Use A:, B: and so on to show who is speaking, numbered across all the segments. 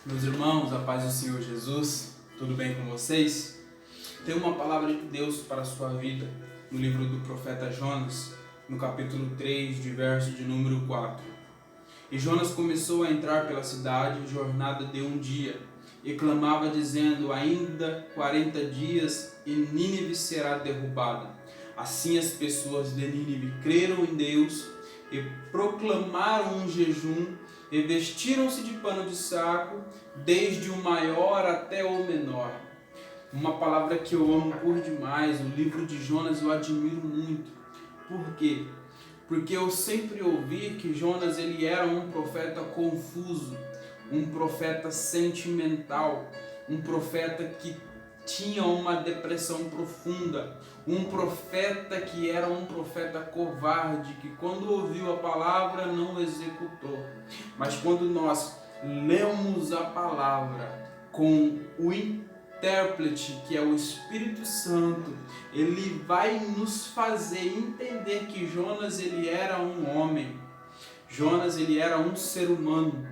A: Meus irmãos, a paz do Senhor Jesus, tudo bem com vocês? Tem uma palavra de Deus para a sua vida no livro do profeta Jonas, no capítulo 3, de verso de número 4. E Jonas começou a entrar pela cidade, jornada de um dia, e clamava dizendo: ainda 40 dias e Nínive será derrubada. Assim as pessoas de Nínive creram em Deus e proclamaram um jejum e vestiram-se de pano de saco, desde o maior até o menor. Uma palavra que eu amo por demais, o livro de Jonas eu admiro muito. Por quê? Porque eu sempre ouvi que Jonas ele era um profeta confuso, um profeta sentimental, um profeta que tinha uma depressão profunda, um profeta que era um profeta covarde, que quando ouviu a palavra não executou. Mas quando nós lemos a palavra com o intérprete, que é o Espírito Santo, ele vai nos fazer entender que Jonas ele era um homem, Jonas ele era um ser humano,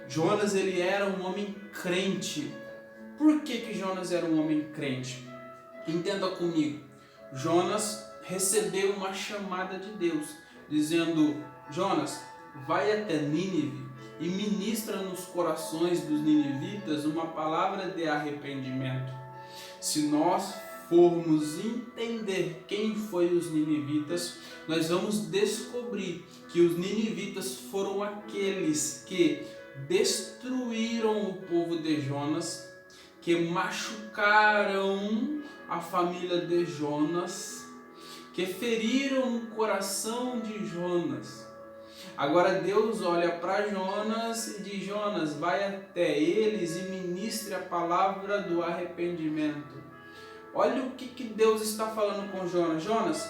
A: Jonas ele era um homem crente. Por que Jonas era um homem crente? Entenda comigo, Jonas recebeu uma chamada de Deus, dizendo: Jonas, vai até Nínive e ministra nos corações dos ninivitas uma palavra de arrependimento. Se nós formos entender quem foi os ninivitas, nós vamos descobrir que os ninivitas foram aqueles que destruíram o povo de Jonas, que machucaram a família de Jonas, que feriram o coração de Jonas. Agora Deus olha para Jonas e diz: Jonas, vai até eles e ministre a palavra do arrependimento. Olha o que Deus está falando com Jonas. Jonas,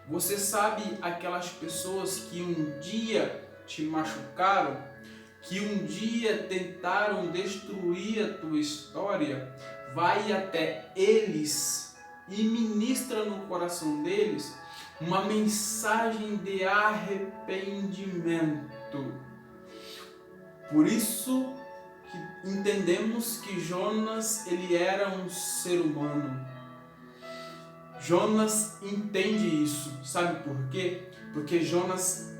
A: você sabe aquelas pessoas que um dia te machucaram, que um dia tentaram destruir a tua história? Vai até eles e ministra no coração deles uma mensagem de arrependimento. Por isso que entendemos que Jonas ele era um ser humano. Jonas entende isso. Sabe por quê? Porque Jonas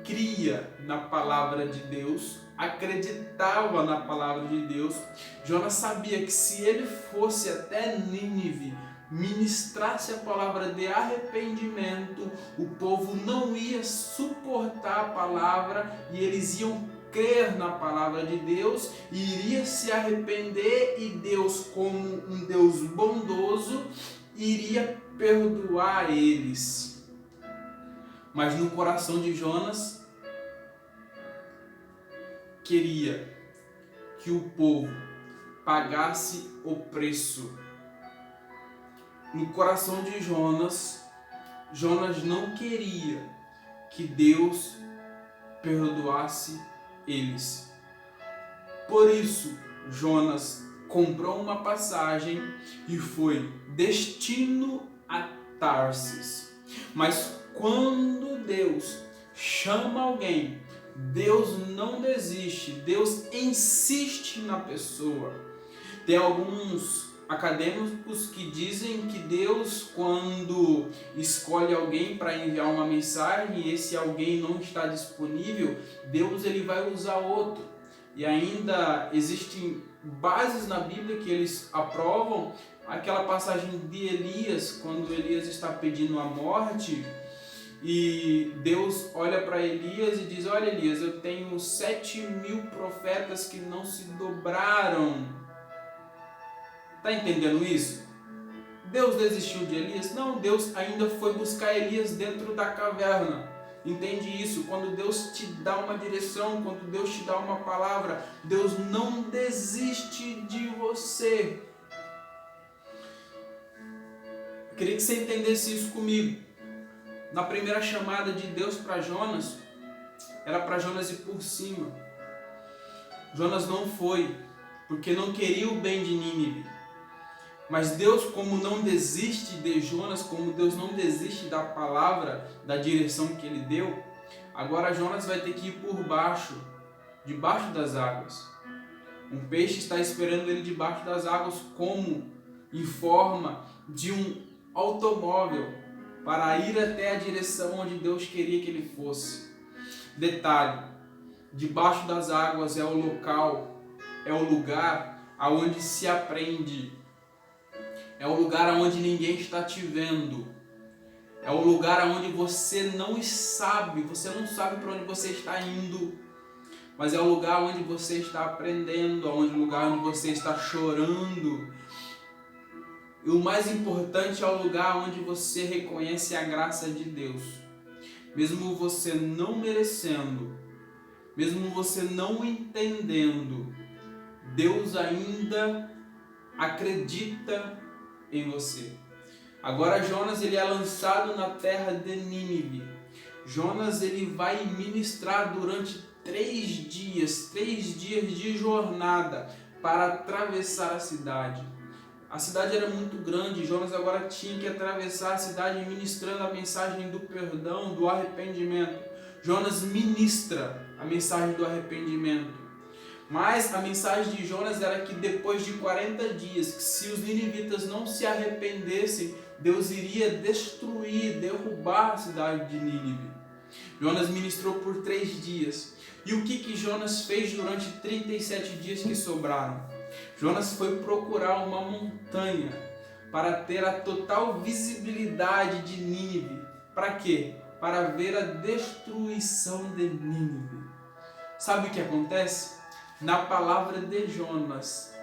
A: cria na palavra de Deus, acreditava na palavra de Deus. Jonas sabia que se ele fosse até Nínive, ministrasse a palavra de arrependimento, o povo não ia suportar a palavra e eles iam crer na palavra de Deus e iria se arrepender, e Deus, como um Deus bondoso, iria perdoar eles. Mas no coração de Jonas queria que o povo pagasse o preço. No coração de Jonas, Jonas não queria que Deus perdoasse eles. Por isso, Jonas comprou uma passagem e foi destino a Tarsis. Mas quando Deus chama alguém, Deus não desiste, Deus insiste na pessoa. Tem alguns acadêmicos que dizem que Deus, quando escolhe alguém para enviar uma mensagem e esse alguém não está disponível, Deus ele vai usar outro. E ainda existem bases na Bíblia que eles aprovam. Aquela passagem de Elias, quando Elias está pedindo a morte, e Deus olha para Elias e diz: olha, Elias, eu tenho 7.000 profetas que não se dobraram. Está entendendo isso? Deus desistiu de Elias? Não, Deus ainda foi buscar Elias dentro da caverna. Entende isso? Quando Deus te dá uma direção, quando Deus te dá uma palavra, Deus não desiste de você. Eu queria que você entendesse isso comigo. Na primeira chamada de Deus para Jonas, era para Jonas ir por cima. Jonas não foi, porque não queria o bem de Nínive. Mas Deus, como não desiste de Jonas, como Deus não desiste da palavra, da direção que ele deu, agora Jonas vai ter que ir por baixo, debaixo das águas. Um peixe está esperando ele debaixo das águas como em forma de um automóvel para ir até a direção onde Deus queria que ele fosse. Detalhe, debaixo das águas é o local, é o lugar aonde se aprende. É o lugar aonde ninguém está te vendo. É o lugar aonde você não sabe para onde você está indo. Mas é o lugar onde você está aprendendo, é o lugar onde você está chorando. E o mais importante é o lugar onde você reconhece a graça de Deus. Mesmo você não merecendo, mesmo você não entendendo, Deus ainda acredita em você. Agora Jonas ele é lançado na terra de Nínive. Jonas ele vai ministrar durante 3 dias de jornada para atravessar a cidade. A cidade era muito grande, Jonas agora tinha que atravessar a cidade ministrando a mensagem do perdão, do arrependimento. Jonas ministra a mensagem do arrependimento. Mas a mensagem de Jonas era que depois de 40 dias, se os ninivitas não se arrependessem, Deus iria destruir, derrubar a cidade de Nínive. Jonas ministrou por 3 dias. E o que Jonas fez durante 37 dias que sobraram? Jonas foi procurar uma montanha para ter a total visibilidade de Nínive. Para quê? Para ver a destruição de Nínive. Sabe o que acontece? Na palavra de Jonas,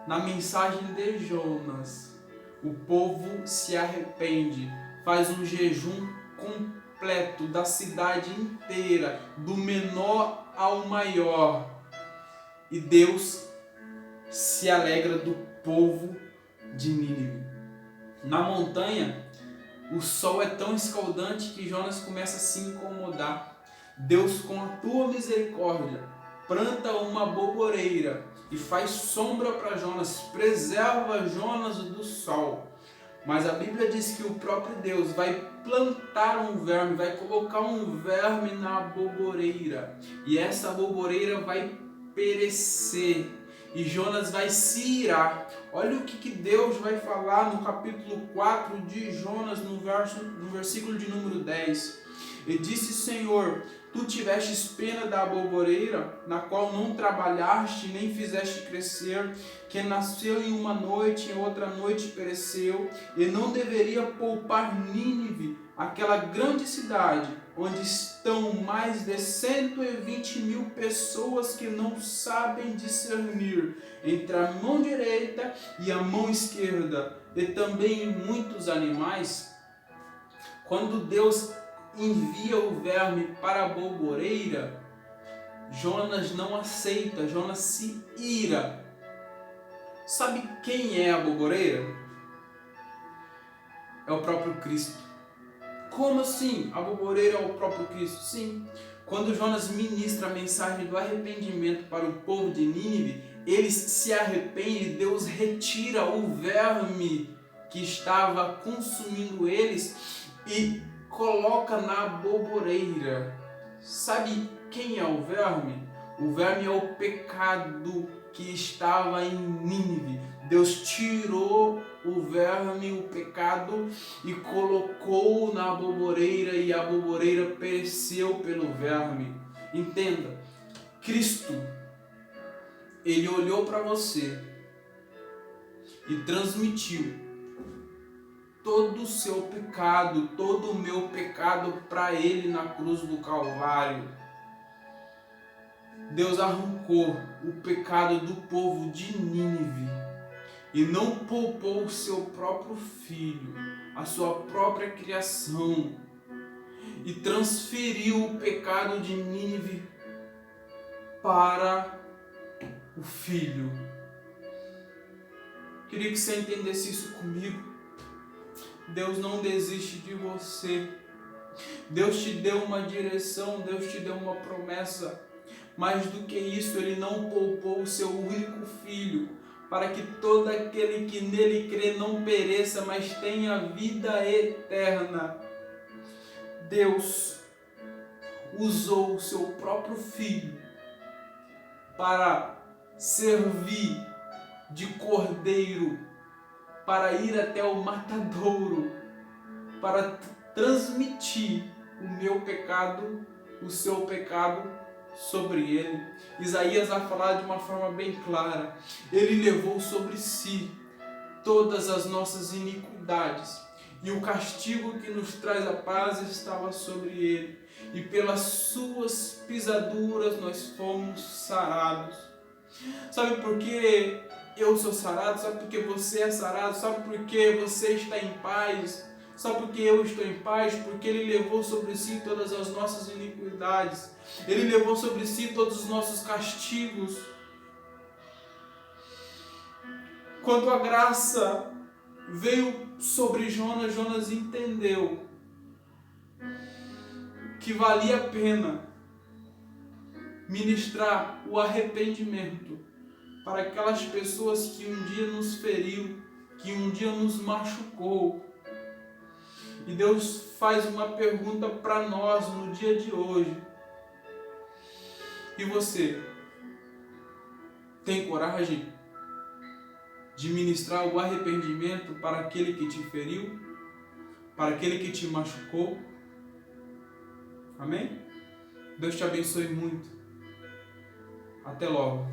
A: na mensagem de Jonas, o povo se arrepende, faz um jejum completo da cidade inteira, do menor ao maior. E Deus se alegra do povo de Nínive. Na montanha, o sol é tão escaldante que Jonas começa a se incomodar. Deus, com a tua misericórdia, planta uma boboreira e faz sombra para Jonas, preserva Jonas do sol. Mas a Bíblia diz que o próprio Deus vai plantar um verme, vai colocar um verme na boboreira. E essa boboreira vai perecer. E Jonas vai se irar. Olha o que Deus vai falar no capítulo 4 de Jonas, no versículo de número 10. E disse: Senhor, tu tivestes pena da boboreira, na qual não trabalhaste, nem fizeste crescer, que nasceu em uma noite, em outra noite pereceu, e não deveria poupar Nínive, aquela grande cidade, onde estão mais de 120.000 pessoas que não sabem discernir entre a mão direita e a mão esquerda, e também muitos animais. Quando Deus envia o verme para a boboreira, Jonas não aceita, Jonas se ira. Sabe quem é a boboreira? É o próprio Cristo. Como assim? A boboreira é o próprio Cristo? Sim. Quando Jonas ministra a mensagem do arrependimento para o povo de Nínive, eles se arrependem, Deus retira o verme que estava consumindo eles e coloca na boboreira. Sabe quem é o verme? O verme é o pecado que estava em Nínive. Deus tirou o verme, o pecado, e colocou na boboreira, e a boboreira pereceu pelo verme. Entenda, Cristo, Ele olhou para você e transmitiu todo o seu pecado, todo o meu pecado para Ele na cruz do Calvário. Deus arrancou o pecado do povo de Nínive e não poupou o seu próprio filho, a sua própria criação, e transferiu o pecado de Nínive para o filho. Queria que você entendesse isso comigo. Deus não desiste de você. Deus te deu uma direção, Deus te deu uma promessa. Mais do que isso, Ele não poupou o seu único filho, para que todo aquele que nele crê não pereça, mas tenha vida eterna. Deus usou o seu próprio filho para servir de cordeiro para ir até o matadouro, para transmitir o meu pecado, o seu pecado sobre ele. Isaías vai falar de uma forma bem clara: ele levou sobre si todas as nossas iniquidades, e o castigo que nos traz a paz estava sobre ele, e pelas suas pisaduras nós fomos sarados. Sabe por que eu sou sarado? Sabe por que você é sarado? Sabe por que você está em paz? Sabe por que eu estou em paz? Porque ele levou sobre si todas as nossas iniquidades. Ele levou sobre si todos os nossos castigos. Quando a graça veio sobre Jonas, Jonas entendeu que valia a pena ministrar o arrependimento para aquelas pessoas que um dia nos feriu, que um dia nos machucou. E Deus faz uma pergunta para nós no dia de hoje: e você tem coragem de ministrar o arrependimento para aquele que te feriu, para aquele que te machucou? Amém? Deus te abençoe muito. Até logo.